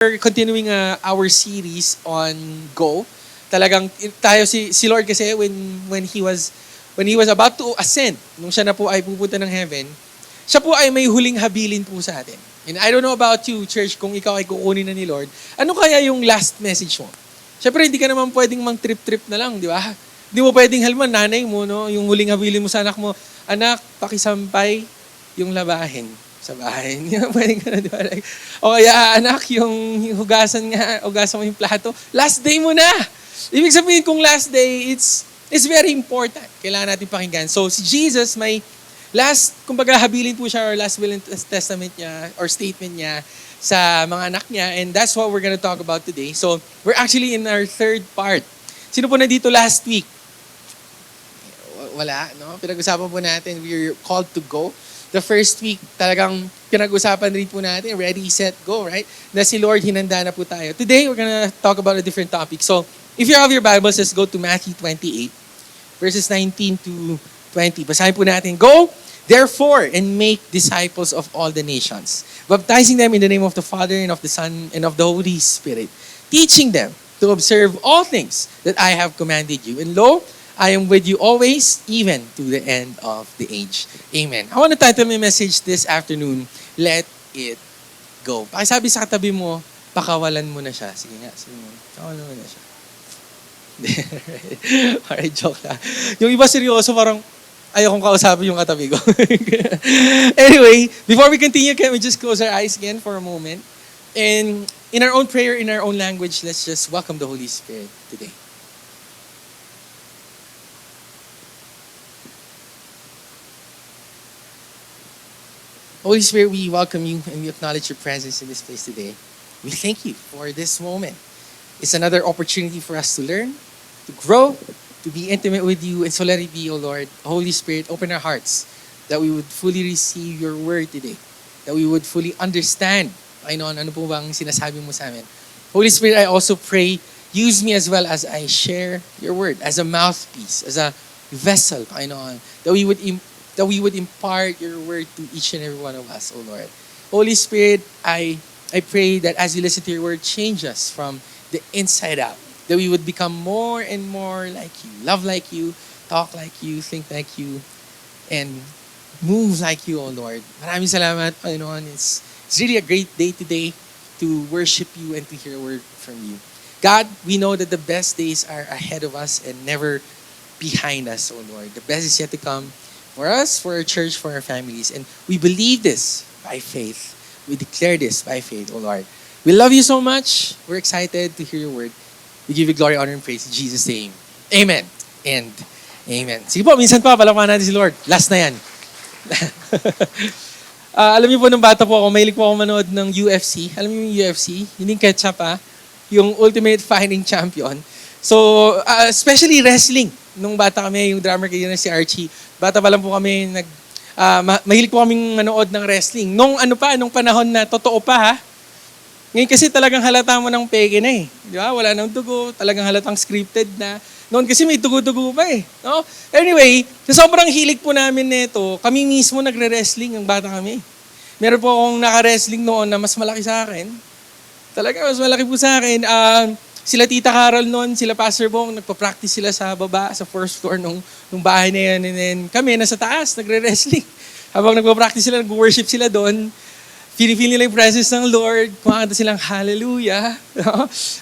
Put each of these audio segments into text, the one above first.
We're continuing our series on Go. Talagang tayo si Lord kasi when he was about to ascend, nung siya na po ay pupunta ng heaven, siya po ay may huling habilin po sa atin. And I don't know about you, church, kung ikaw ay kukunin na ni Lord, ano kaya yung last message mo? Siyempre, hindi ka naman pwedeng mang trip-trip na lang, di ba? Hindi mo pwedeng halman, nanay mo, no? Yung huling habilin mo sa anak mo, anak, pakisampay yung labahin sa bahay. Hindi mo pwedeng gano'n, di ba? Like, o kaya, anak, yung hugasan mo yung plato, last day mo na! Ibig sabihin, kung last day, it's very important. Kailangan natin pakinggan. So, si Jesus, may last, kumbaga, habilin po siya, or last will and testament niya, or statement niya sa mga anak niya, and that's what we're gonna talk about today. So, we're actually in our third part. Sino po na dito last week? Wala, no? Pinag-usapan po natin, we're called to go. The first week, talagang pinag-usapan rin po natin, ready, set, go, right? Na si Lord, hinanda na po tayo. Today, we're gonna talk about a different topic. So, if you have your Bibles, let's go to Matthew 28, verses 19 to 20. Basahin po natin. Go, therefore, and make disciples of all the nations, baptizing them in the name of the Father, and of the Son, and of the Holy Spirit, teaching them to observe all things that I have commanded you. And lo, I am with you always, even to the end of the age. Amen. I want to title my message this afternoon, Let It Go. Pakisabi sa katabi mo, pakawalan mo na siya. Sige nga, sige mo. Pakawalan mo na siya. Alright, joke lang. Yung iba seryoso, parang ayaw kong kausapin yung katabi ko. Anyway, before we continue, can we just close our eyes again for a moment? And in our own prayer, in our own language, let's just welcome the Holy Spirit today. Holy Spirit, we welcome you and we acknowledge your presence in this place today. We thank you for this moment. It's another opportunity for us to learn, to grow, to be intimate with you. And so let it be, O Lord. Holy Spirit, open our hearts that we would fully receive your word today. That we would fully understand, Panginoon, ano po bang sinasabi mo sa amin. Holy Spirit, I also pray, use me as well as I share your word, as a mouthpiece, as a vessel, Panginoon, that we would impart your word to each and every one of us, O Lord. Holy Spirit, I pray that as we listen to your word, change us from the inside out. That we would become more and more like you, love like you, talk like you, think like you, and move like you, O Lord. Maraming salamat, Panginoon. It's really a great day today to worship you and to hear a word from you. God, we know that the best days are ahead of us and never behind us, O Lord. The best is yet to come for us, for our church, for our families. And we believe this by faith. We declare this by faith, O Lord. We love you so much. We're excited to hear your word. We give you glory, honor, and praise in Jesus' name. Amen. And amen. Sige po, minsan pa, palakpakan natin si Lord. Last na yan. Alam niyo po, nung bata po ako, mahilig po ako manood ng UFC. Alam niyo yung UFC? Hindi ketchup yung Ultimate Fighting Champion. So, especially wrestling. Nung bata kami, yung drummer kayo na si Archie, bata pa lang po kami, mahilig po kaming manood ng wrestling. Nung panahon na totoo pa Ngayon kasi talagang halata mo ng peke na Di ba? Wala nang dugo, talagang halatang scripted na. Noon kasi may dugo-dugo pa No? Anyway, sa sobrang hilig po namin nito, kami mismo nagre-wrestling ng bata kami. Meron po akong naka-wrestling noon na mas malaki sa akin. Talaga, mas malaki po sa akin. Sila Tita Carol noon, sila Pastor Bong, nagpa-practice sila sa baba, sa first floor nung bahay na yan. And then kami, nasa taas, nagre-wrestling. Habang nagpa-practice sila, nag-worship sila doon, feel nila yung presence ng Lord, kumakanta silang hallelujah.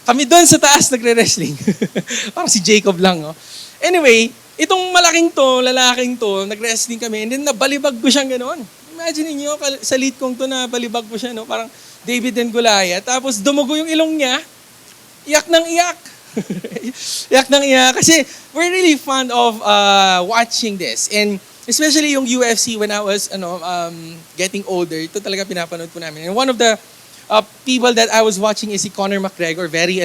Kami doon sa taas, nagre-wrestling. Parang si Jacob lang. Anyway, itong lalaking to, nag-wrestling kami, and then nabalibag ko siyang gano'n. Imagine niyo sa lead kong to, nabalibag ko siya, parang David and Goliath. Tapos dumugo yung ilong niya, iyak ng iyak. Iyak ng iyak. Kasi we're really fond of watching this. And especially yung UFC when I was getting older, ito talaga pinapanood po namin. And one of the people that I was watching is si Conor McGregor. Very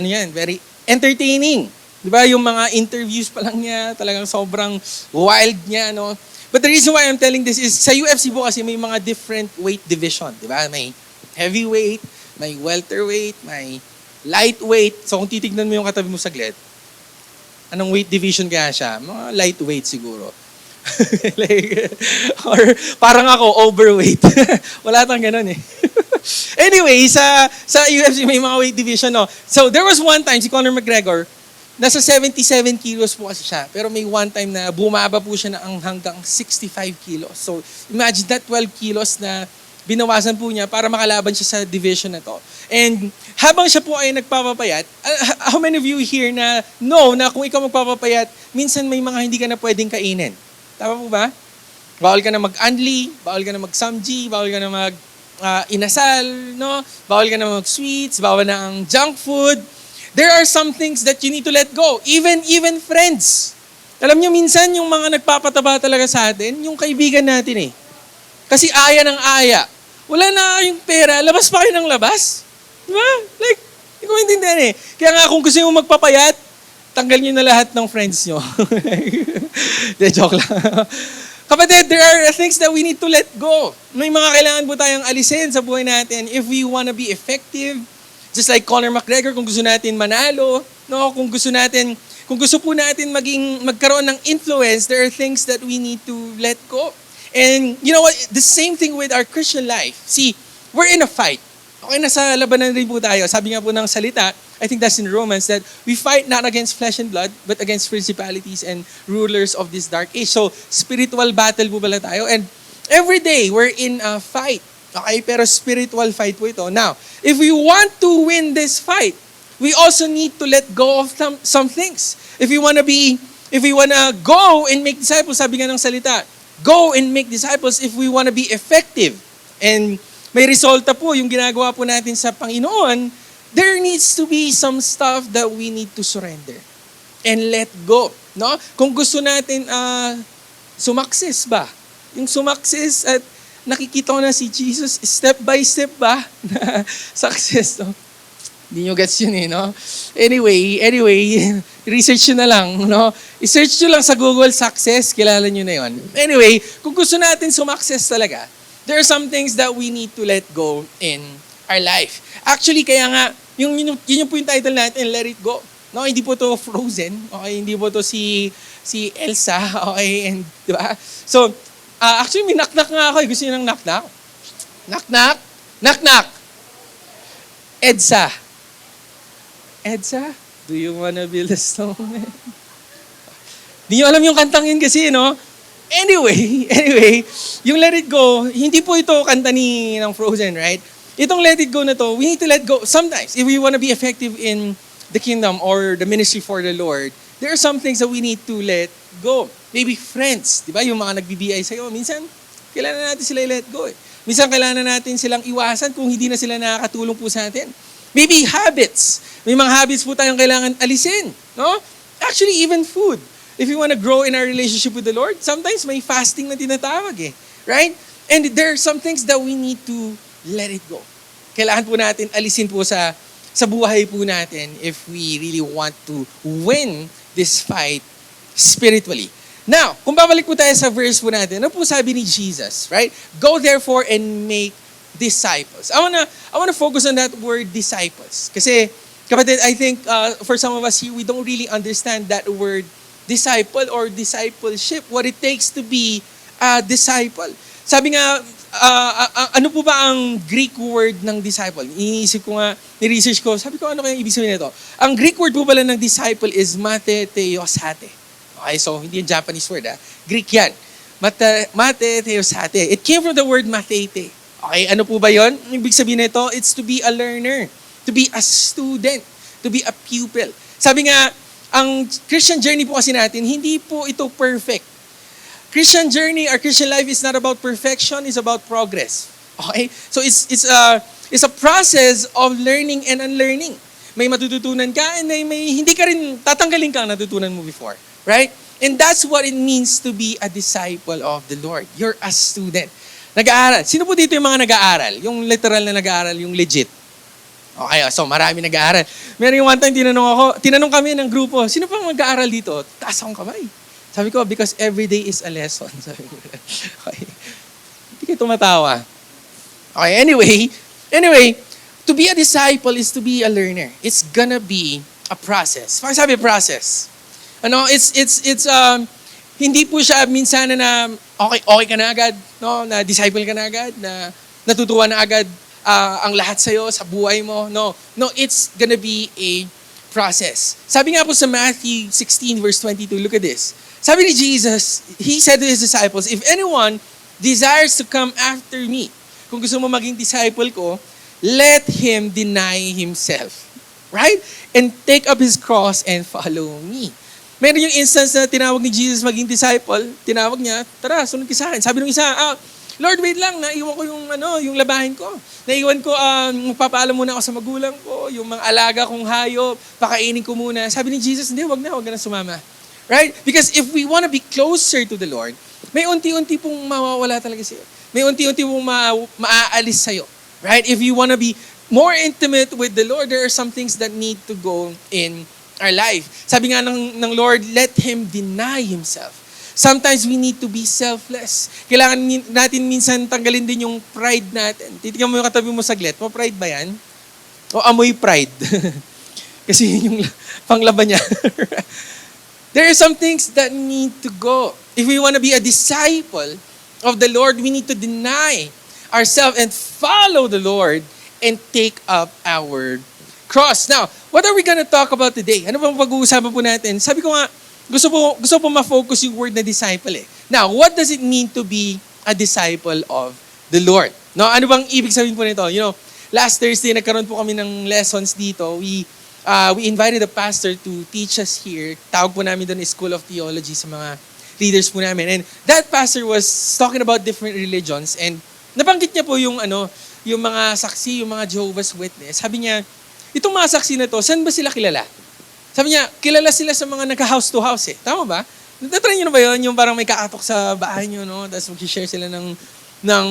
entertaining. Di ba? Yung mga interviews pa lang niya, talagang sobrang wild niya. But the reason why I'm telling this is sa UFC po kasi may mga different weight division. Di ba? May heavyweight, may welterweight, may lightweight. So kung titignan mo yung katabi mo saglit, anong weight division kaya siya? Mga lightweight siguro. Or parang ako, overweight. Wala tang ganun Anyway, sa UFC may mga weight division, no? So, there was one time, si Conor McGregor, nasa 77 kilos po kasi siya. Pero may one time na bumaba po siya na hanggang 65 kilos. So, imagine that 12 kilos na binawasan po niya para makalaban siya sa division na to. And habang siya po ay nagpapapayat, how many of you here na know na kung ikaw magpapapayat, minsan may mga hindi ka na pwedeng kainin? Tama po ba? Bawal ka na mag-unli, bawal ka na mag-samji, bawal ka na inasal, no? Bawal ka na mag-sweets, bawal na ang junk food. There are some things that you need to let go. Even friends. Alam niyo, minsan yung mga nagpapataba talaga sa atin, yung kaibigan natin eh. Kasi aya ng aya. Wala na yung pera, labas pa kayo ng labas. Diba? Like, hindi ko maintindihan eh. Kaya nga kung gusto nyo magpapayat, tanggal nyo na lahat ng friends nyo. De, joke lang. Kapatid, there are things that we need to let go. May mga kailangan po tayong alisin sa buhay natin if we wanna be effective. Just like Conor McGregor, kung gusto natin manalo, no? Kung gusto po natin magkaroon ng influence, there are things that we need to let go. And you know what? The same thing with our Christian life. See, we're in a fight. Okay, nasa labanan rin po tayo. Sabi nga po ng salita, I think that's in Romans, that we fight not against flesh and blood, but against principalities and rulers of this dark age. So, spiritual battle po pala tayo. And every day, we're in a fight. Okay, pero spiritual fight po ito. Now, if we want to win this fight, we also need to let go of some things. If we wanna go and make disciples, sabi nga ng salita, go and make disciples if we wanna be effective. And may resulta po yung ginagawa po natin sa Panginoon, there needs to be some stuff that we need to surrender and let go. No? Kung gusto natin sumakses ba? Yung sumakses at nakikita ko na si Jesus step by step ba na success, no? Hindi nyo gets yun eh, no? Anyway, research nyo na lang, no? I-search nyo lang sa Google success, kilala nyo na yun. Anyway, kung gusto natin sumakses talaga, there are some things that we need to let go in our life. Actually, kaya nga, yun po yung title natin, Let It Go. No, hindi po to Frozen, okay? Hindi po to si Elsa, okay? And, di ba? So, actually, may knock-knock nga ako. Gusto niyo ng knock-knock? Knock-knock? Knock-knock! Edsa. Edsa, do you wanna build a snowman? Di nyo alam yung kantang yun kasi, no? Anyway, yung Let It Go, hindi po ito kanta ng Frozen, right? Itong Let It Go na to, we need to let go. Sometimes, if we wanna be effective in the kingdom or the ministry for the Lord, there are some things that we need to let go. Maybe friends, di ba? Yung mga nag-BBI sa'yo, minsan, kailangan natin sila let go eh. Minsan, kailangan natin silang iwasan kung hindi na sila nakakatulong po sa atin. Maybe habits. May mga habits po tayong kailangan alisin. No? Actually, even food. If you want to grow in our relationship with the Lord, sometimes may fasting na tinatawag eh. Right? And there are some things that we need to let it go. Kailangan po natin alisin po sa buhay po natin if we really want to win this fight spiritually. Now, kung babalik po tayo sa verse po natin, ano po sabi ni Jesus, right? Go therefore and make disciples. I wanna focus on that word disciples. Kasi, kapatid, I think for some of us here, we don't really understand that word disciple or discipleship, what it takes to be a disciple. Sabi nga, ano po ba ang Greek word ng disciple? Iniisip ko nga, ni-research ko, sabi ko, ano kaya ibig sabihin nito? Ang Greek word po pala ng disciple is mateteosate. Okay, so hindi yung Japanese word, Greek yan. Mateteosate. It came from the word matete. Okay, ano po ba yon? Ibig sabihin nito, it's to be a learner, to be a student, to be a pupil. Sabi nga, ang Christian journey po kasi natin, hindi po ito perfect. Christian journey, our Christian life is not about perfection, it's about progress. Okay? So it's a process of learning and unlearning. May matututunan ka and may hindi ka rin tatanggalin ka ang natutunan mo before. Right? And that's what it means to be a disciple of the Lord. You're a student. Nag-aaral. Sino po dito yung mga nag-aaral? Yung literal na nag-aaral, yung legit. Okay, so marami nag-aaral. Meron yung one time, tinanong kami ng grupo, sino pang mag-aaral dito? Taas akong kamay. Sabi ko, because every day is a lesson. Sabi ko, okay. Hindi kayo tumatawa. Okay, anyway, to be a disciple is to be a learner. It's gonna be a process. Pag sabi process, hindi po siya minsan na okay ka na agad, no? Na disciple ka na agad, na natutuwa na agad. ang lahat sa'yo, sa buhay mo. No, it's gonna be a process. Sabi nga po sa Matthew 16 verse 22, look at this. Sabi ni Jesus, He said to His disciples, if anyone desires to come after me, kung gusto mo maging disciple ko, let him deny himself. Right? And take up his cross and follow me. Meron yung instance na tinawag ni Jesus maging disciple, tinawag niya, tara, sunod ka sa akin. Sabi ng isa, Lord, wait lang, naiwan ko yung labahin ko. Naiwan ko, magpapaalam muna ako sa magulang ko, yung mga alaga kong hayop, pakainin ko muna. Sabi ni Jesus, hindi, wag na sumama. Right? Because if we want to be closer to the Lord, may unti-unti pong mawawala talaga sa'yo. May unti-unti pong maaalis sa'yo. Right? If you want to be more intimate with the Lord, there are some things that need to go in our life. Sabi nga ng Lord, let Him deny Himself. Sometimes we need to be selfless. Kailangan natin minsan tanggalin din yung pride natin. Titignan mo yung katabi mo saglit. Mo pride ba yan? O amoy pride? Kasi yun yung panglaban niya. There are some things that need to go. If we want to be a disciple of the Lord, we need to deny ourselves and follow the Lord and take up our cross. Now, what are we gonna talk about today? Ano bang pag-uusapan po natin? Sabi ko nga, gusto po ma-focus yung word na disciple eh. Now, what does it mean to be a disciple of the Lord? No, ano bang ibig sabihin po nito? You know, last Thursday, nagkaroon po kami ng lessons dito. We invited a pastor to teach us here. Tawag po namin doon School of Theology sa mga leaders po namin. And that pastor was talking about different religions and nabanggit niya po yung mga saksi, yung mga Jehovah's Witness. Sabi niya, itong mga saksi na to, saan ba sila kilala? Sabi niya, kilala sila sa mga nagka-house to house eh. Tama ba? Natry niyo na ba yun? Yung parang may kakatok sa bahay niyo, no? Tapos mag-share sila ng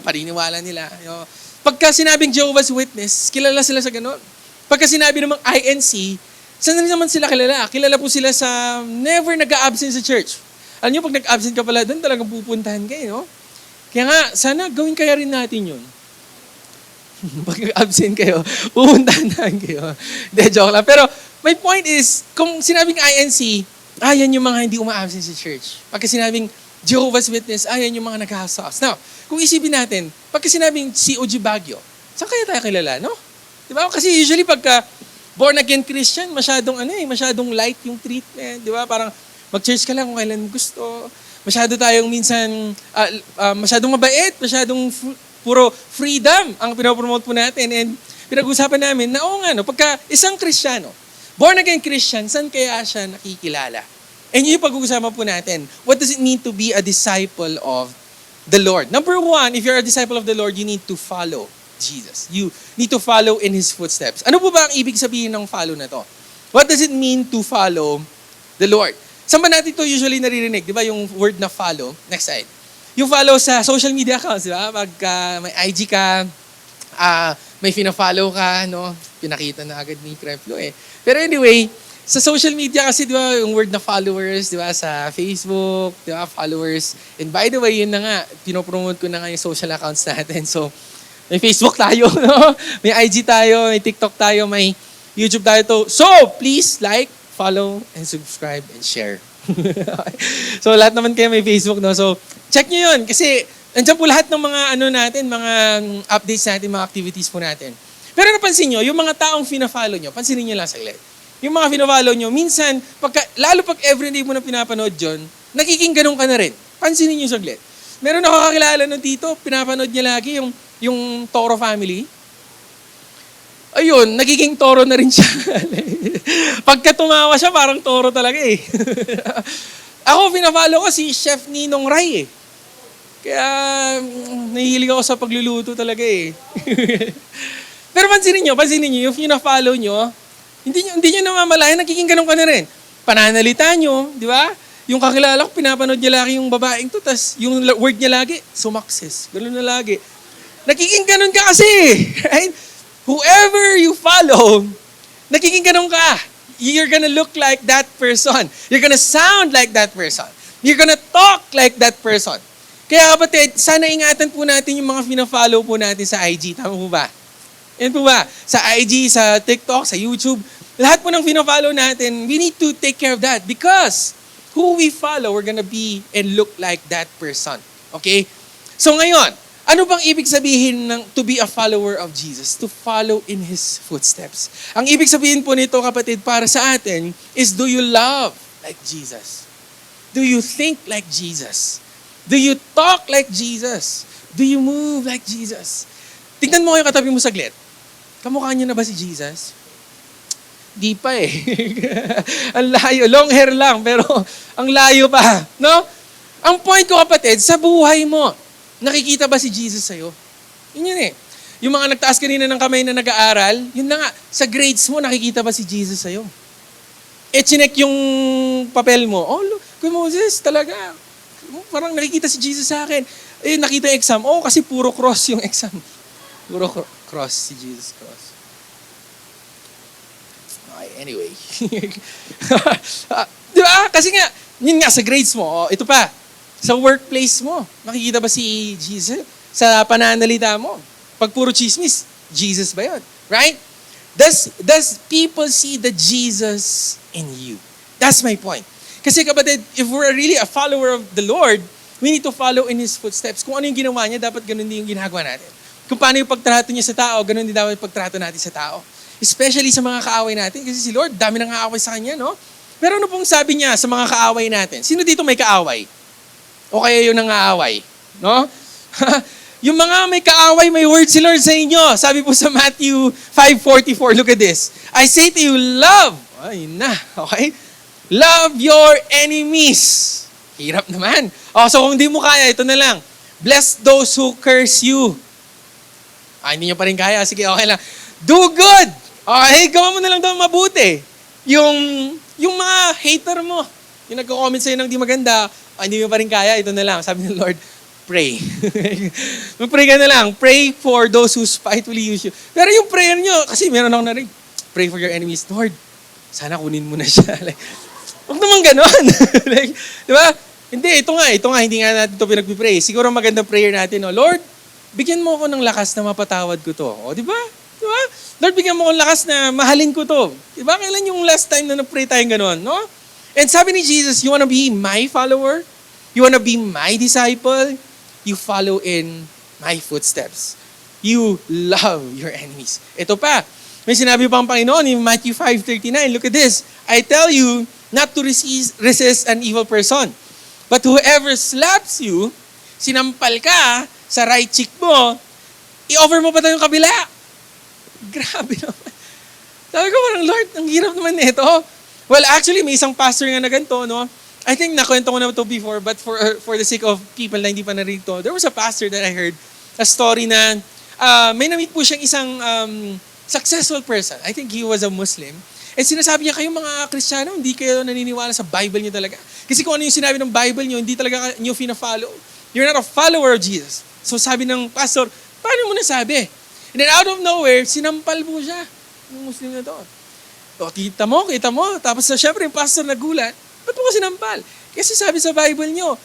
paniniwala nila. You know? Pagka sinabing Jehovah's Witness, kilala sila sa ganun. Pagka sinabi namang INC, saan naman sila kilala? Kilala po sila sa never nag-a-absent sa church. Alam niyo, pag nag-absent ka pala doon, talagang pupuntahan kayo, no? Kaya nga, sana gawin kaya rin natin yun. Pag nag-absent kayo, pupuntahan kayo. Hindi, joke lang. Pero my point is, kung sinabing INC, yan yung mga hindi uma-absent sa church. Pagka sinabing Jehovah's Witness, yan yung mga nag-house. Now, kung isipin natin, pagka sinabing COG Baguio, saan kaya tayo kilala, no? Diba? Kasi usually pagka born-again Christian, masyadong light yung treatment. Diba? Parang mag-church ka lang kung kailan gusto. Masyado tayong minsan, masyadong mabait, masyadong puro freedom ang pinopromote po natin. And pinag-usapan namin na pagka isang Kristiyano, born-again Christian, saan kaya siya nakikilala? And yung pag-uusapan po natin, what does it mean to be a disciple of the Lord? Number one, if you're a disciple of the Lord, you need to follow Jesus. You need to follow in His footsteps. Ano po ba ang ibig sabihin ng follow na to? What does it mean to follow the Lord? Saan ba natin ito usually naririnig? Di ba yung word na follow? Next slide. Yung follow sa social media accounts, di ba? Pagka may IG ka, may fina-follow ka, no? Pinakita na agad ni Creflo eh. Pero anyway, sa social media kasi, di ba, yung word na followers, di ba, sa Facebook, di ba, followers. And by the way, yun na nga, pinopromote ko na nga yung social accounts natin. So, may Facebook tayo, no? May IG tayo, may TikTok tayo, may YouTube tayo. So, please like, follow, and subscribe, and share. So, lahat naman kayo may Facebook, no? So, check nyo yun. Kasi, nandiyan po lahat ng mga mga updates natin, mga activities po natin. Pero napansin nyo, yung mga taong fina-follow nyo, pansinin nyo lang saglit. Yung mga fina-follow nyo, minsan, lalo pag everyday mo na pinapanood yun, nagiging ganun ka na rin. Pansinin nyo saglit. Meron ako kakilala ng tito, pinapanood niya lagi yung Toro family. Ayun, nagiging Toro na rin siya. Pagka tumawa siya, parang Toro talaga eh. Ako, pina-follow ko si Chef Ninong Rai eh. Kaya, nahihilig ako sa pagluluto talaga eh. Pero pansinin nyo, yung pina-follow nyo, hindi nyo namamalayan, nagiging ganun ka na rin. Pananalita nyo, di ba? Yung kakilala ko, pinapanood niya lagi yung babaeng to, tas yung word niya lagi, sumakses. Ganun na lagi. Nagiging ganun ka kasi. Right? Whoever you follow, nagiging ganun ka. You're gonna look like that person. You're gonna sound like that person. You're gonna talk like that person. Kaya kapatid, sana ingatan po natin yung mga pina-follow po natin sa IG. Tama po ba? Yan po ba? Sa IG, sa TikTok, sa YouTube, lahat po ng pina-follow natin, we need to take care of that because who we follow, we're gonna be and look like that person. Okay? So ngayon, Ano bang ibig sabihin ng to be a follower of Jesus? To follow in His footsteps. Ang ibig sabihin po nito, kapatid, para sa atin is, do you love like Jesus? Do you think like Jesus? Do you talk like Jesus? Do you move like Jesus? Tingnan mo kayo katabi mo saglit. Kamukha niyo na ba si Jesus? Di pa eh. Ang layo. Long hair lang, pero ang layo pa. No? Ang point ko, kapatid, sa buhay mo, nakikita ba si Jesus sa'yo? Yun eh. Yung mga nagtaas kanina ng kamay na nag-aaral, yun na nga, sa grades mo, nakikita ba si Jesus sa'yo? Chinek yung papel mo. Oh, look, Kuya Moses, talaga. Parang nakikita si Jesus sa akin. Nakita yung exam. Oh, kasi puro cross yung exam. Puro cross si Jesus cross. Okay, anyway. Di ba? Kasi nga, yun nga, sa grades mo, oh, ito pa, sa workplace mo, nakikita ba si Jesus? Sa pananalita mo, pag puro chismis, Jesus ba yun? Right? Does people see the Jesus in you? That's my point. Kasi kapatid, if we're really a follower of the Lord, we need to follow in His footsteps. Kung ano yung ginawa niya, dapat ganun din yung ginagawa natin. Kung paano yung pagtrato niya sa tao, ganun din dapat yung pagtrato natin sa tao. Especially sa mga kaaway natin. Kasi si Lord, dami nang aaway sa Kanya, no? Pero ano pong sabi niya sa mga kaaway natin? Sino dito may kaaway? O kaya yun ang aaway? No? Yung mga may kaaway, may word si Lord sa inyo. Sabi po sa Matthew 5:44, look at this. I say to you, love. Ay na, okay? Love your enemies. Hirap naman. So kung di mo kaya, ito na lang. Bless those who curse you. Hindi nyo pa rin kaya. Sige, okay lang. Do good. Okay, gawa mo na lang daw mabuti. Yung mga hater mo, yung nagko-comment sa'yo ng di maganda, hindi mo pa rin kaya, ito na lang. Sabi ng Lord, pray. Mag-pray ka na lang. Pray for those who spitefully use you. Pero yung prayer nyo, kasi meron ako narinig, pray for your enemies. Lord, sana kunin mo na siya. Huwag naman ganon. Di ba? Hindi, ito nga, hindi nga natin ito pinag-pray. Siguro magandang prayer natin, no? Lord, bigyan mo ako ng lakas na mapatawad ko to. O, di ba? Di ba? Lord, bigyan mo ako ng lakas na mahalin ko to. Di ba? Kailan yung last time na nag-pray tayong ganon, no? And sabi ni Jesus, you wanna be my follower? You wanna be my disciple? You follow in my footsteps. You love your enemies. Ito pa, may sinabi pang Panginoon in Matthew 5:39. Look at this. I tell you not to resist an evil person. But whoever slaps you, sinampal ka sa right cheek mo, i-offer mo pa tayong kabila. Grabe naman. Sabi ko parang, Lord, ang hirap naman nito. Well, actually, may isang pastor nga na ganito, no? I think nakwento ko na ito before, but for the sake of people na hindi pa narito, there was a pastor that I heard, a story na may na-meet po siyang isang successful person. I think he was a Muslim. And sinasabi niya, kayong mga Kristiyano, hindi kayo naniniwala sa Bible niyo talaga. Kasi kung ano yung sinabi ng Bible niyo, hindi talaga niyo fina-follow. You're not a follower of Jesus. So sabi ng pastor, paano mo nasabi? And then out of nowhere, sinampal po siya ng Muslim na to. O, kita mo. Tapos syempre yung pastor nagulat, ba't mo ka sinampal? Kasi sabi sa Bible niyo,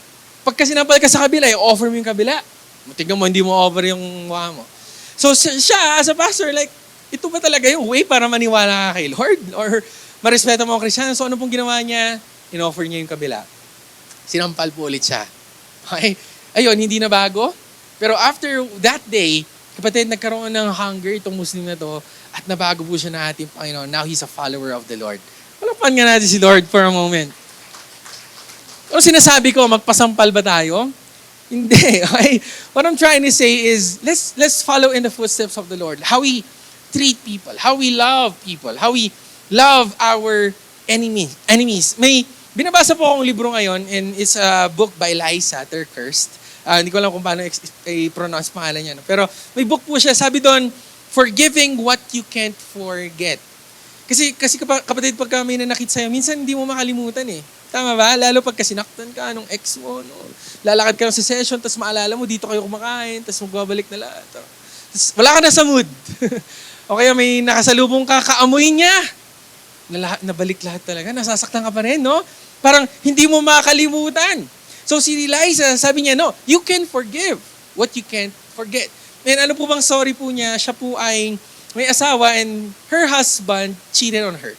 pagka sinampal ka sa kabila, i-offer mo yung kabila. Tingnan mo, hindi mo offer yung mukha mo. So siya, as a pastor, like, ito ba talaga yung way para maniwala ka kay Lord? Or marespeto mo ang Kristiyano? So ano pong ginawa niya? In-offer niya yung kabila. Sinampal po ulit siya. Okay? Ayun, hindi na bago. Pero after that day, kapatid, nagkaroon ng hunger itong Muslim na to at nabago po siya na ating Panginoon. Now he's a follower of the Lord. Palapan nga natin si Lord for a moment. Ano sinasabi ko? Magpasampal ba tayo? Hindi. Okay? What I'm trying to say is, let's follow in the footsteps of the Lord. How we treat people, how we love people, how we love our enemies. May binabasa po akong libro ngayon, and it's a book by Liza TerKeurst. Hindi ko alam kung paano i-pronounce pangalan niya. No? Pero may book po siya, sabi doon, Forgiving What You Can't Forget. Kasi kapatid, pagka may nanakit sa'yo, minsan hindi mo makalimutan eh. Tama ba? Lalo pagka sinaktan ka nung ex mo, no? Lalakad ka sa session, tapos maalala mo, dito kayo kumakain, tapos magbabalik na lahat. Tapos wala ka na sa mood. O kaya may nakasalubong ka, kaamoy niya. Nabalik lahat talaga, nasasaktan ka pa rin, no? Parang hindi mo makalimutan. So si Liza, sabi niya, no, you can forgive what you can't forget. And ano po bang story po niya? Siya po ay may asawa and her husband cheated on her.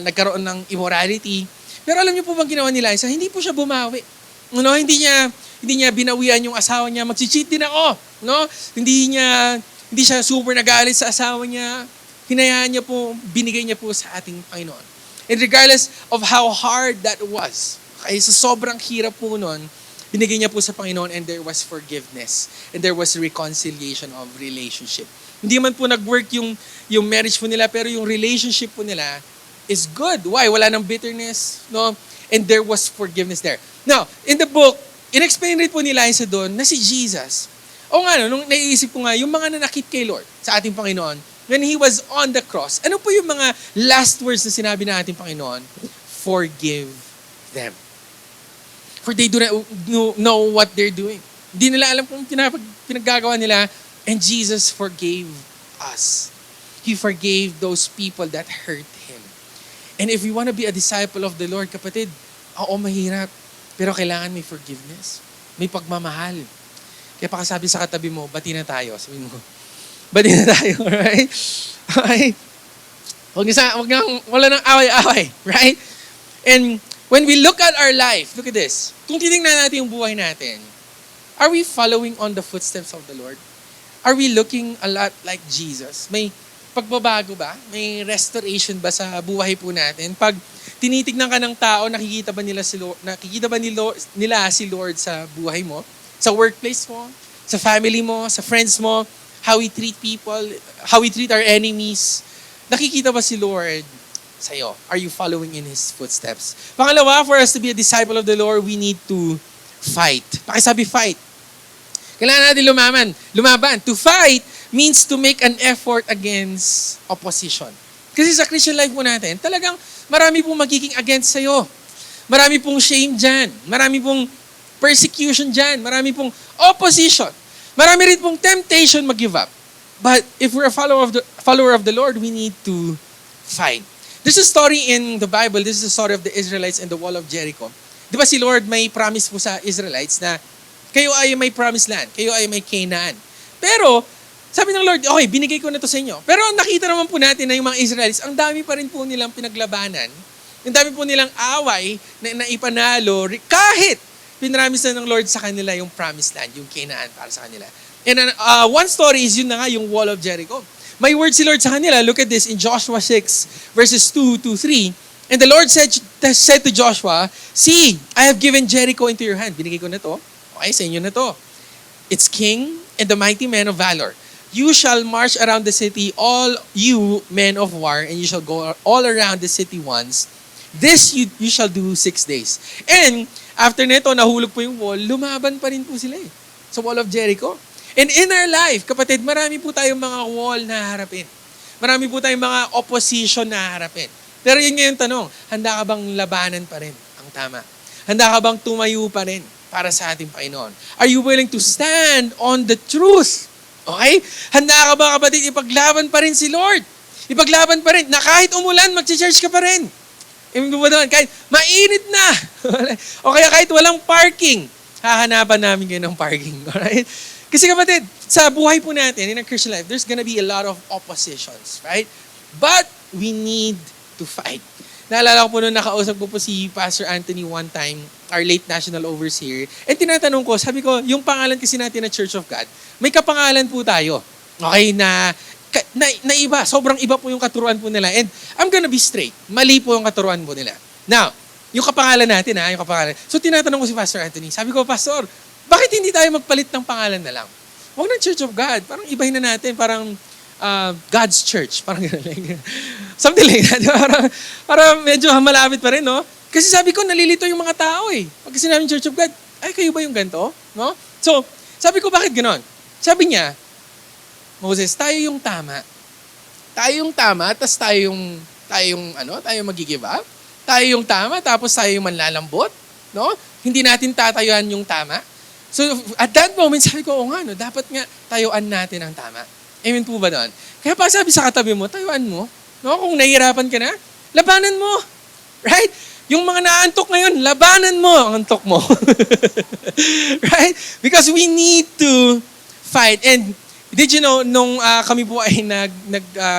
Nagkaroon ng immorality. Pero alam niyo po bang ginawa ni Liza? Hindi po siya bumawi. Hindi niya Hindi niya binawian yung asawa niya, mag-cheat din ako. No? Hindi siya super nagalit sa asawa niya. Hinayaan niya po, binigay niya po sa ating Panginoon. And regardless of how hard that was, okay, sa sobrang hirap po nun, binigay niya po sa Panginoon and there was forgiveness. And there was reconciliation of relationship. Hindi man po nag-work yung marriage po nila, pero yung relationship po nila is good. Why? Wala nang bitterness, no? And there was forgiveness there. Now, in the book, in-explain rin po ni Liza doon na si Jesus, o nga, nung naiisip ko nga, yung mga nanakit kay Lord, sa ating Panginoon, when He was on the cross, ano po yung mga last words na sinabi ng ating Panginoon? Forgive them. For they do not know what they're doing. Hindi nila alam kung pinaggagawa nila, and Jesus forgave us. He forgave those people that hurt Him. And if we want to be a disciple of the Lord, kapatid, oo, mahirap. Pero kailangan may forgiveness. May pagmamahal. Kaya pakasabi sa katabi mo, bati na tayo. Sabihin mo, bati na tayo, right? Okay? Wala nang away-away, right? And when we look at our life, look at this. Kung titingnan natin yung buhay natin, are we following on the footsteps of the Lord? Are we looking a lot like Jesus? May pagbabago ba? May restoration ba sa buhay po natin? Pag tinitignan ka ng tao, nakikita ba nila si Lord sa buhay mo? Sa workplace mo? Sa family mo? Sa friends mo? How we treat people? How we treat our enemies? Nakikita ba si Lord sa'yo? Are you following in His footsteps? Pangalawa, for us to be a disciple of the Lord, we need to fight. Pakisabi, fight. Kailangan natin lumaban. To fight means to make an effort against opposition. Kasi sa Christian life po natin, talagang marami pong magiging against sa'yo. Marami pong shame dyan. Marami pong persecution dyan. Marami pong opposition. Marami rin pong temptation mag-give up. But if we're a follower of the Lord, we need to fight. There's a story in the Bible. This is the story of the Israelites and the wall of Jericho. Di ba si Lord may promise po sa Israelites na kayo ay may promised land. Kayo ay may Canaan. Pero, sabi ng Lord, okay, binigay ko na to sa inyo. Pero nakita naman po natin na yung mga Israelites, ang dami pa rin po nilang pinaglabanan. Ang dami po nilang away na ipanalo kahit pinramis na ng Lord sa kanila yung promised land, yung Canaan para sa kanila. And one story is yun na nga, yung wall of Jericho. May word si Lord sa kanila. Look at this in Joshua 6, verses 2 to 3. And the Lord said to Joshua, "See, I have given Jericho into your hand." Binigay ko na to. Okay, sa inyo na to. Its king and the mighty men of valor. You shall march around the city, all you men of war, and you shall go all around the city once. This you shall do 6 days. And after nito, nahulog po yung wall, lumaban pa rin po sila sa wall of Jericho. And in our life, kapatid, marami po tayong mga wall na harapin. Marami po tayong mga opposition na harapin. Pero yun nga yung tanong, handa ka bang labanan pa rin ang tama? Handa ka bang tumayo pa rin para sa ating Panginoon? Are you willing to stand on the truth? Okay? Handa ka ba, kapatid, ipaglaban pa rin si Lord? Ipaglaban pa rin, na kahit umulan, mag-church ka pa rin. Ibig mo doon, kahit mainit na, o kaya kahit walang parking, hahanapan namin kayo ng parking. Alright? Kasi kapatid, sa buhay po natin, in a Christian life, there's gonna be a lot of oppositions, right? But we need to fight. Naalala ko po nung nakausap ko po si Pastor Anthony one time, our late national overseer, and tinatanong ko, sabi ko, yung pangalan kasi natin na Church of God, may kapangalan po tayo. Okay, na iba, sobrang iba po yung katuruan po nila. And I'm gonna be straight, mali po yung katuruan po nila. Now, yung kapangalan natin yung kapangalan. So tinatanong ko si Pastor Anthony, sabi ko, Pastor, bakit hindi tayo magpalit ng pangalan na lang? Huwag ng Church of God, parang ibahin na natin, parang God's Church. Parang gano'n. Something like that. Parang medyo malapit pa rin, no? Kasi sabi ko, nalilito yung mga tao eh. Pag sinabi Church of God, ay, kayo ba yung ganito? No? So, sabi ko, bakit gano'n? Sabi niya, Moses, tayo yung tama. Tayo yung tama, tapos tayo yung mag-give up. Tayo yung tama, tapos tayo yung manlalambot. No? Hindi natin tatayuan yung tama. So, at that moment, sabi ko, oo nga, no, dapat nga tayuan natin ang tama. Amen po ba doon? Kaya pa sabi sa katabi mo, tayuan mo. No? Kung nahihirapan ka na, labanan mo. Right? Yung mga naantok ngayon, labanan mo ang antok mo. Right? Because we need to fight. And did you know, nung kami po ay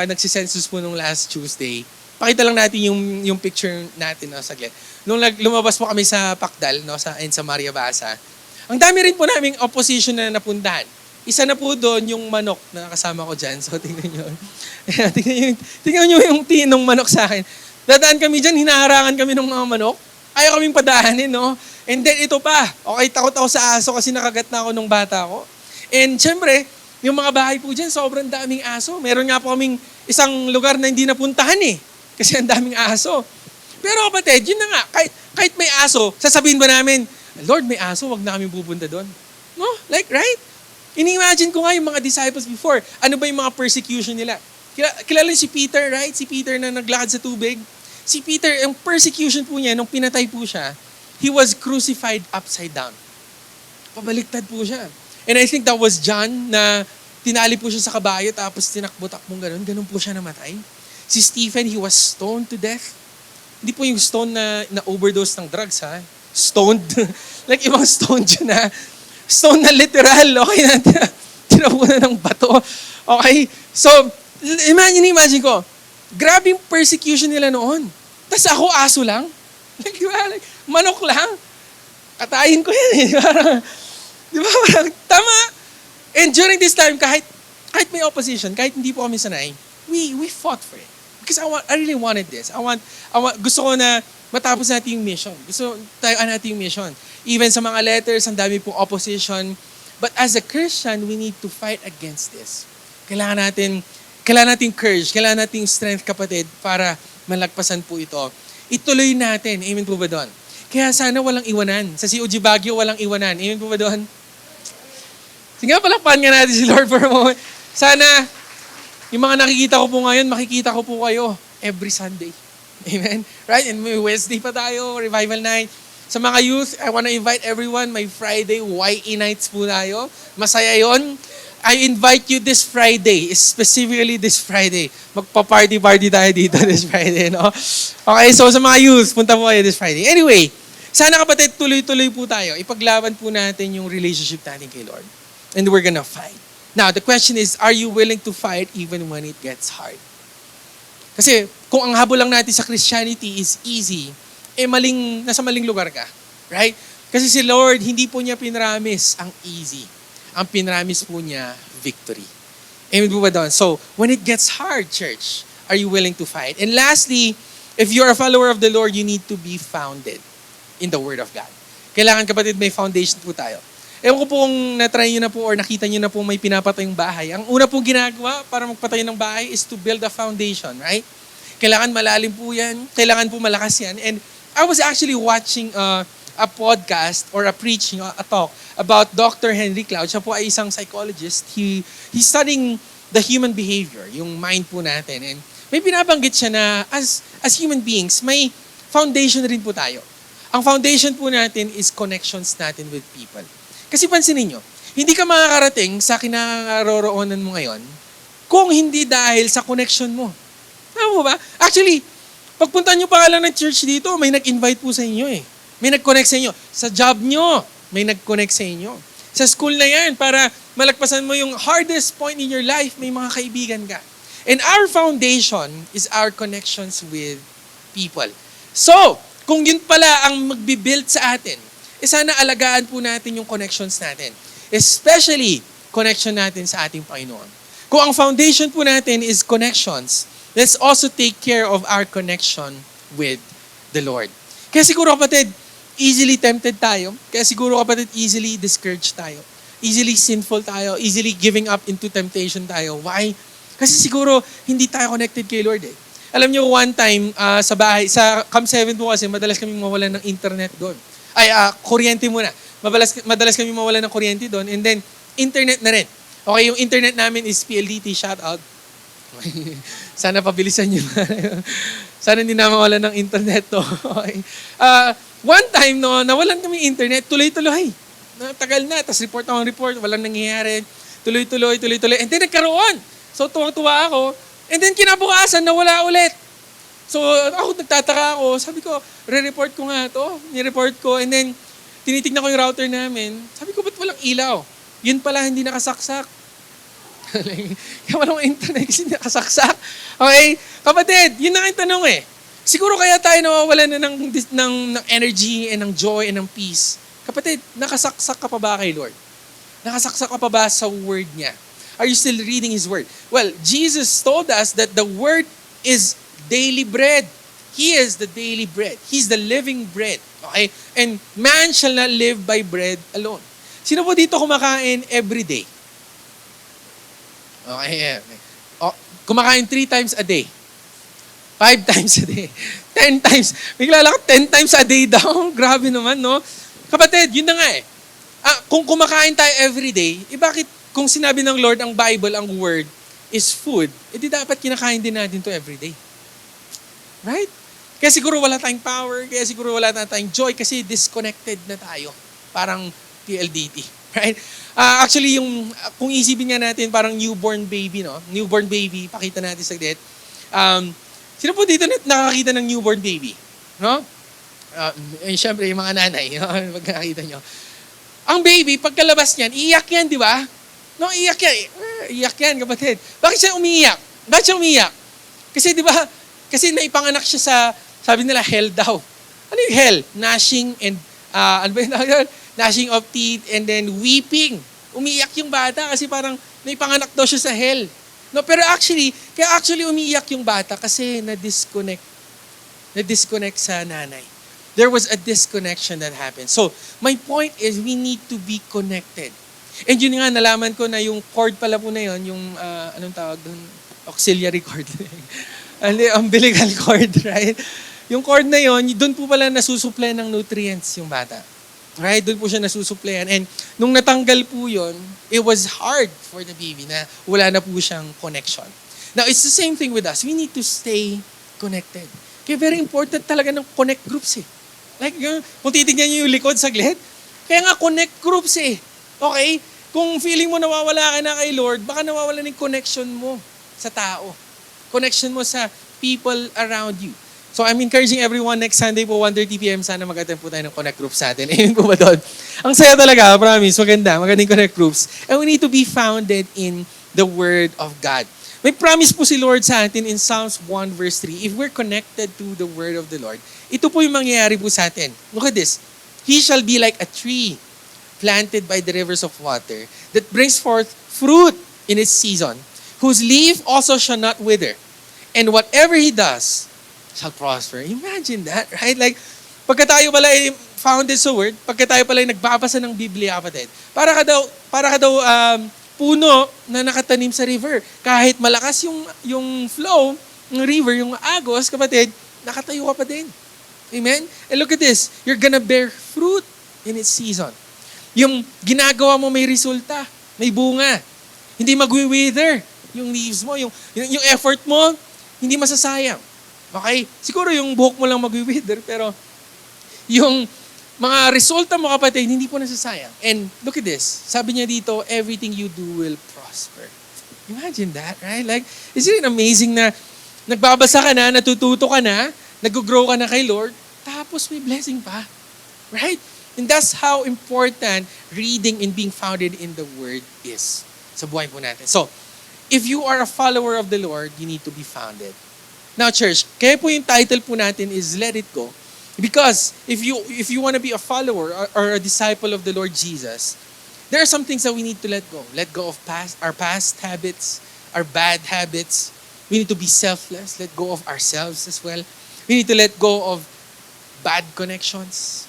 nagsisensus po nung last Tuesday, pakita lang natin yung picture natin, no, saglit. Nung lumabas po kami sa Pakdal, no, sa Maria Basa, Ang dami rin po naming opposition na napuntahan. Isa na po doon yung manok na kasama ko dyan. So, tingnan nyo. tingnan nyo yung tinong manok sa akin. Dadaan kami dyan, hinaharangan kami ng mga manok. Ayaw kaming padaanin, no? And then, ito pa. Okay, takot ako sa aso kasi nakagat na ako nung bata ko. And syempre, yung mga bahay po dyan, sobrang daming aso. Meron nga po kaming isang lugar na hindi napuntahan eh. Kasi ang daming aso. Pero kapatid, yun na nga. Kahit may aso, sasabihin ba namin, Lord, may aso, wag na kami pupunta doon. No? Like, right? Ini-imagine ko nga yung mga disciples before. Ano ba yung mga persecution nila? Kilala si Peter, right? Si Peter na naglakad sa tubig. Si Peter, yung persecution po niya, nung pinatay po siya, he was crucified upside down. Pabaliktad po siya. And I think that was John na tinali po siya sa kabayo tapos tinakbo-takbong ganun. Ganun po siya namatay. Si Stephen, he was stoned to death. Hindi po yung stone na overdose ng drugs, ha? Stoned. Like ibang stone dyan, ha? Stone na literal, okay na, tinapunan ng bato. Okay? So, imagine ko, grabe yung persecution nila noon. Tapos ako, aso lang. Like, manok lang. Katayin ko yan, eh. Di ba? Tama. And during this time, kahit may opposition, kahit hindi po kami sanay, we fought for it. Because I really wanted this. Gusto ko na matapos natin yung mission. Gusto tayo natin yung mission. Even sa mga letters, ang dami pong opposition. But as a Christian, we need to fight against this. Kailangan natin courage, kailangan natin strength, kapatid, para malagpasan po ito. Ituloy natin. Amen po ba doon? Kaya sana walang iwanan. Sa COG Baguio, walang iwanan. Amen po ba doon? Sige, palakpan nga natin si Lord for a moment. Sana, yung mga nakikita ko po ngayon, makikita ko po kayo every Sunday. Amen? Right? And may Wednesday pa tayo, revival night. Sa mga youth, I want to invite everyone. May Friday, YE nights po tayo. Masaya yon. I invite you this Friday, specifically this Friday. Magpa-party tayo dito this Friday, no? Okay, so sa mga youth, punta po kayo this Friday. Anyway, sana kapatid, tuloy-tuloy po tayo. Ipaglaban po natin yung relationship natin kay Lord. And we're gonna fight. Now, the question is, are you willing to fight even when it gets hard? Kasi kung ang habol lang natin sa Christianity is easy, nasa maling lugar ka. Right? Kasi si Lord, hindi po niya pinramis ang easy. Ang pinramis po niya, victory. Amen po ba doon? So, when it gets hard, church, are you willing to fight? And lastly, if you're a follower of the Lord, you need to be founded in the Word of God. Kailangan kapatid, may foundation po tayo. Ewan ko po kung na-try nyo na po or nakita nyo na po may pinapatayong bahay. Ang una pong ginagawa para magpatayo ng bahay is to build a foundation, right? Kailangan malalim po yan. Kailangan po malakas yan. And I was actually watching a podcast or a preaching, a talk about Dr. Henry Cloud. Siya po ay isang psychologist. He's studying the human behavior, yung mind po natin. And may binabanggit siya na as human beings, may foundation rin po tayo. Ang foundation po natin is connections natin with people. Kasi pansinin nyo, hindi ka makakarating sa kinaroroonan mo ngayon kung hindi dahil sa connection mo. Tama mo ba? Actually, pagpunta nyo pa lang ng church dito, may nag-invite po sa inyo eh. May nag-connect sa inyo. Sa job nyo, may nag-connect sa inyo. Sa school na yan, para malagpasan mo yung hardest point in your life, may mga kaibigan ka. And our foundation is our connections with people. So, kung yun pala ang magbibuild sa atin, sana alagaan po natin yung connections natin. Especially, connection natin sa ating Panginoon. Kung ang foundation po natin is connections, let's also take care of our connection with the Lord. Kaya siguro kapatid, easily tempted tayo. Kaya siguro kapatid, easily discouraged tayo. Easily sinful tayo. Easily giving up into temptation tayo. Why? Kasi siguro hindi tayo connected kay Lord eh. Alam niyo, one time sa bahay, sa Camp 7 po kasi, madalas kami mawalan ng internet doon. Kuryente muna. Madalas kami mawalan ng kuryente doon. And then, internet na rin. Okay, yung internet namin is PLDT, shout out. Sana pabilisan nyo. Sana hindi na mawalan ng internet to. Okay. One time, nawalan kami internet, tuloy-tuloy. Tagal na, tapos report, walang nangyayari. Tuloy-tuloy. And then nagkaroon. So tuwang-tuwa ako. And then kinabukasan, nawala ulit. So ako nagtataka ako, sabi ko, re-report ko nga to. Ni-report ko. And then, tinitignan ko yung router namin. Sabi ko, ba't walang ilaw? Yun pala, hindi nakasaksak. Kaya walang internet kasi hindi nakasaksak. Okay? Kapatid, yun na ang tanong eh. Siguro kaya tayo nawawalan na ng energy and ng joy and ng peace. Kapatid, nakasaksak ka pa ba kay Lord? Nakasaksak ka pa ba sa Word niya? Are you still reading His Word? Well, Jesus told us that the Word is daily bread. He is the daily bread. He's the living bread. Okay? And man shall not live by bread alone. Sino po dito kumakain every day? Okay. O, kumakain 3 times a day. 5 times a day. 10 times. Bigla lang 10 times a day daw. Grabe naman, no? Kapatid, yun na nga eh. Kung kumakain tayo every day, bakit kung sinabi ng Lord, ang Bible, ang Word, is food, di dapat kinakain din natin to every day. Right? Kaya siguro wala tayong power, kaya siguro wala tayong joy, kasi disconnected na tayo. Parang PLDT. Right? Actually, kung isipin nga natin, parang newborn baby, no? Newborn baby, pakita natin saglit. Sino po dito nakakita ng newborn baby? No? Siyempre, yung mga nanay, no? Pag nakakita nyo. Ang baby, pagkalabas niyan, iiyak yan, di ba? No, iiyak yan. Iiyak yan, kapatid. Bakit siya umiiyak? Bakit siya umiiyak? Kasi di ba, kasi naipanganak siya sa, sabi nila, hell daw. Ano yung hell? Gnashing and, ano ba yun? Gnashing of teeth and then weeping. Umiiyak yung bata kasi parang naipanganak daw siya sa hell. No, pero kaya actually umiiyak yung bata kasi na-disconnect. Na-disconnect sa nanay. There was a disconnection that happened. So, my point is we need to be connected. And yun nga, nalaman ko na yung cord pala po na yun, yung, anong tawag doon? Auxiliary cord. Umbilical cord, right? Yung cord na yun, doon po pala nasusupply ng nutrients yung bata. Right? Doon po siya nasusuplayan. And nung natanggal po yun, it was hard for the baby na wala na po siyang connection. Now, it's the same thing with us. We need to stay connected. Kaya very important talaga ng connect groups eh. Like, kung titignan niyo yung likod saglit, kaya nga connect groups eh. Okay? Kung feeling mo nawawala ka na kay Lord, baka nawawala ng connection mo sa tao. Connection mo sa people around you. So I'm encouraging everyone next Sunday po, 1:30 p.m. Sana mag-attend po tayo ng connect groups sa atin. Amen po ba doon? Ang saya talaga, promise. Maganda. Magandang connect groups. And we need to be founded in the Word of God. May promise po si Lord sa atin in Psalms 1 verse 3. If we're connected to the Word of the Lord, ito po yung mangyayari po sa atin. Look at this. He shall be like a tree planted by the rivers of water that brings forth fruit in its season, whose leaf also shall not wither. And whatever he does shall prosper. Imagine that, right? Like, pagka tayo pala ay founded sa Word, pagka tayo pala ay nagbabasa ng Biblia, kapatid, para ka daw puno na nakatanim sa river. Kahit malakas yung flow ng river, yung agos, kapatid, nakatayo ka pa din. Amen? And look at this. You're gonna bear fruit in its season. Yung ginagawa mo may resulta, may bunga. Hindi magwi-wither yung leaves mo, yung effort mo, hindi masasayang. Okay? Siguro yung buhok mo lang magwi-wither, pero yung mga resulta mo, kapatid, hindi po nasasayang. And look at this. Sabi niya dito, everything you do will prosper. Imagine that, right? Like, isn't it amazing na nagbabasa ka na, natututo ka na, nag-grow ka na kay Lord, tapos may blessing pa. Right? And that's how important reading and being founded in the Word is sa buhay po natin. So, if you are a follower of the Lord, you need to be founded. Now, church, kaya po yung title po natin is Let It Go. Because if you want to be a follower or a disciple of the Lord Jesus, there are some things that we need to let go. Let go of our past habits, our bad habits. We need to be selfless. Let go of ourselves as well. We need to let go of bad connections.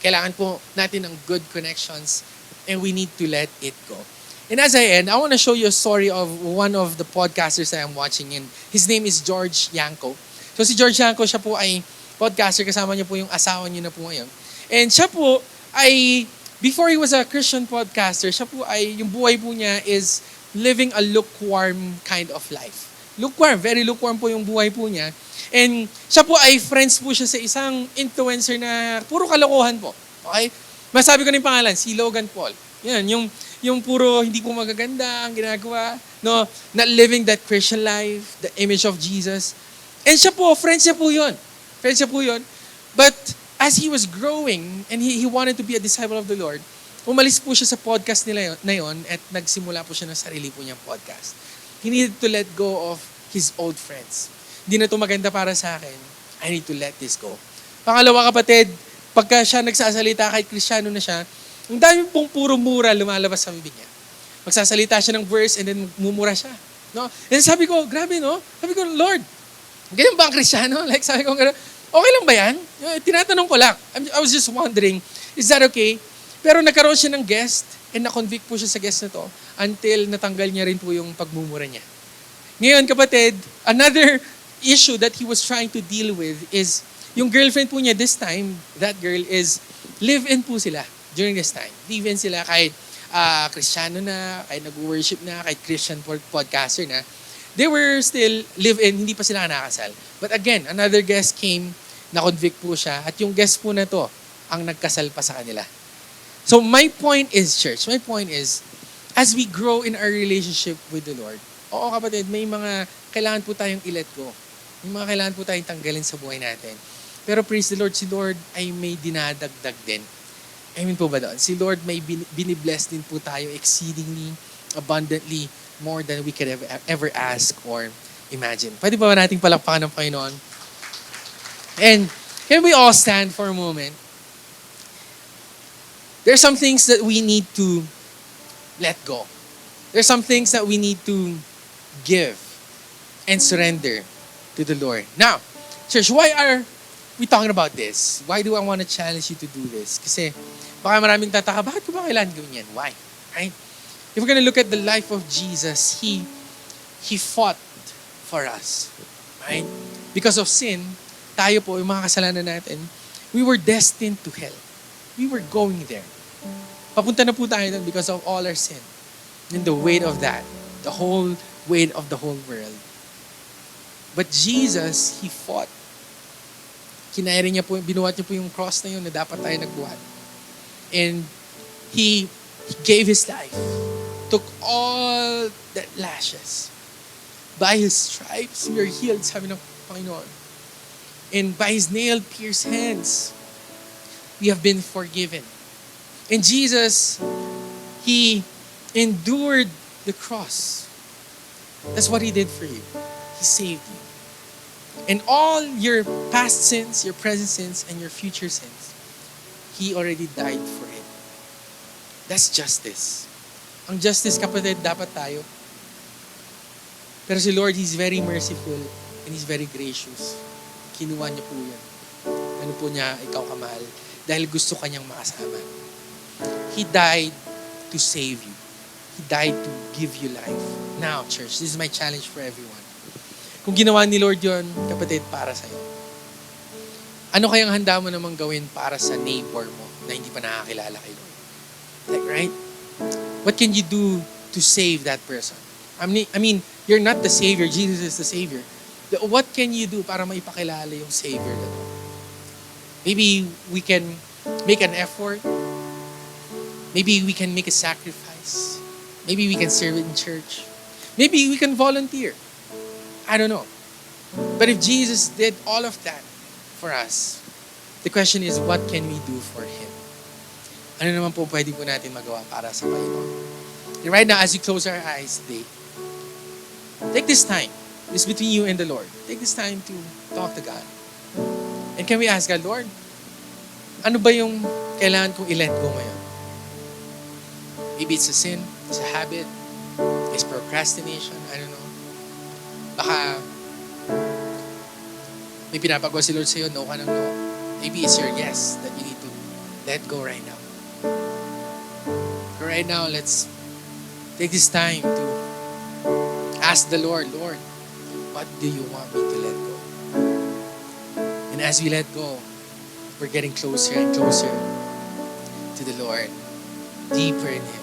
Kailangan po natin ng good connections, and we need to let it go. And as I end, I want to show you a story of one of the podcasters that I'm watching, and his name is George Yanko. So si George Yanko, siya po ay podcaster, kasama niya po yung asawa niya na po ngayon. And siya po ay, before he was a Christian podcaster, siya po ay, yung buhay po niya is living a lukewarm kind of life. Lukewarm, very lukewarm po yung buhay po niya. And siya po ay friends po siya sa isang influencer na puro kalokohan po. Okay? Masabi ko na yung pangalan, si Logan Paul. Yan, yung puro hindi po magaganda ang ginagawa. No, not living that Christian life, the image of Jesus. And siya po, friends niya po yun. Friends niya po yun. But as he was growing and he wanted to be a disciple of the Lord, umalis po siya sa podcast nila na yun at nagsimula po siya ng sarili po niyang podcast. He needed to let go of his old friends. Hindi na ito maganda para sa akin. I need to let this go. Pangalawa, kapatid, pagka siya nagsasalita kahit Kristiyano na siya, ang dami pong puro mura lumalabas sa bibig niya. Magsasalita siya ng verse and then mumura siya. No? And sabi ko, grabe no? Sabi ko, Lord, ganyan ba ang Kristiyano? Like sabi ko, okay lang ba yan? Tinatanong ko lang. I was just wondering, is that okay? Pero nagkaroon siya ng guest and na-convict po siya sa guest na to until natanggal niya rin po yung pagmumura niya. Ngayon kapatid, another issue that he was trying to deal with is yung girlfriend po niya this time, that girl is live-in po sila during this time. Live-in sila kahit Kristiyano na, kahit nag-worship na, kahit Christian podcaster na. They were still live-in, hindi pa sila nakasal. But again, another guest came, na-convict po siya, at yung guest po na to, ang nagkasal pa sa kanila. So my point is, church, my point is, as we grow in our relationship with the Lord, oo kapatid, may mga kailangan po tayong i-let go. May mga kailangan po tayong tanggalin sa buhay natin. Pero praise the Lord, si Lord ay may dinadagdag din. Amen po ba doon? Si Lord may binibless din po tayo exceedingly, abundantly, more than we could ever ask or imagine. Pwede ba nating palakpakan ng Panginoon? And can we all stand for a moment? There's some things that we need to let go. There's some things that we need to give and surrender to the Lord. Now, church, why are we talking about this? Why do I want to challenge you to do this? Kasi baka maraming tataka, bakit ko ba kailangan gawin yan? Why? Right? If we're gonna look at the life of Jesus, He fought for us. Right? Because of sin, tayo po, yung mga kasalanan natin, we were destined to hell. We were going there. Papunta na po tayo doon because of all our sin. And the weight of that, the whole weight of the whole world. But Jesus, He fought. Kinaya niya po, binuhat niya po yung cross na yun na dapat tayo nagbuhat. And He gave His life. Took all that lashes. By His stripes, we are healed, sabi ng Panginoon. And by His nail-pierced hands, we have been forgiven. And Jesus, He endured the cross. That's what He did for you. He saved you. And all your past sins, your present sins, and your future sins, He already died for it. That's justice. Ang justice, kapatid, dapat tayo. Pero si Lord, He's very merciful and He's very gracious. Kinuha niya po yan. Ano po niya, ikaw kamahal, dahil gusto kanyang makasama. He died to save you. He died to give you life. Now, church, this is my challenge for everyone. Kung ginawa ni Lord yon, kapatid, para sa'yo. Ano kayang handa mo namang gawin para sa neighbor mo na hindi pa nakakilala kay Lord? Like, right? What can you do to save that person? I mean, you're not the Savior. Jesus is the Savior. What can you do para maipakilala yung Savior na to? Maybe we can make an effort. Maybe we can make a sacrifice. Maybe we can serve in church. Maybe we can volunteer. I don't know. But if Jesus did all of that for us, the question is, what can we do for Him? Ano naman po pwede po natin magawa para sa Panginoon? And right now, as you close our eyes today, take this time. This is between you and the Lord. Take this time to talk to God. And can we ask God, Lord, ano ba yung kailangan kong i-let go ngayon? Maybe it's a sin, it's a habit, it's procrastination, I don't know. Baka may pinapagawa si Lord sa'yo, no ka ng no. Maybe it's your yes that you need to let go right now. So right now, let's take this time to ask the Lord, Lord, what do you want me to let go? And as we let go, we're getting closer and closer to the Lord, deeper in Him.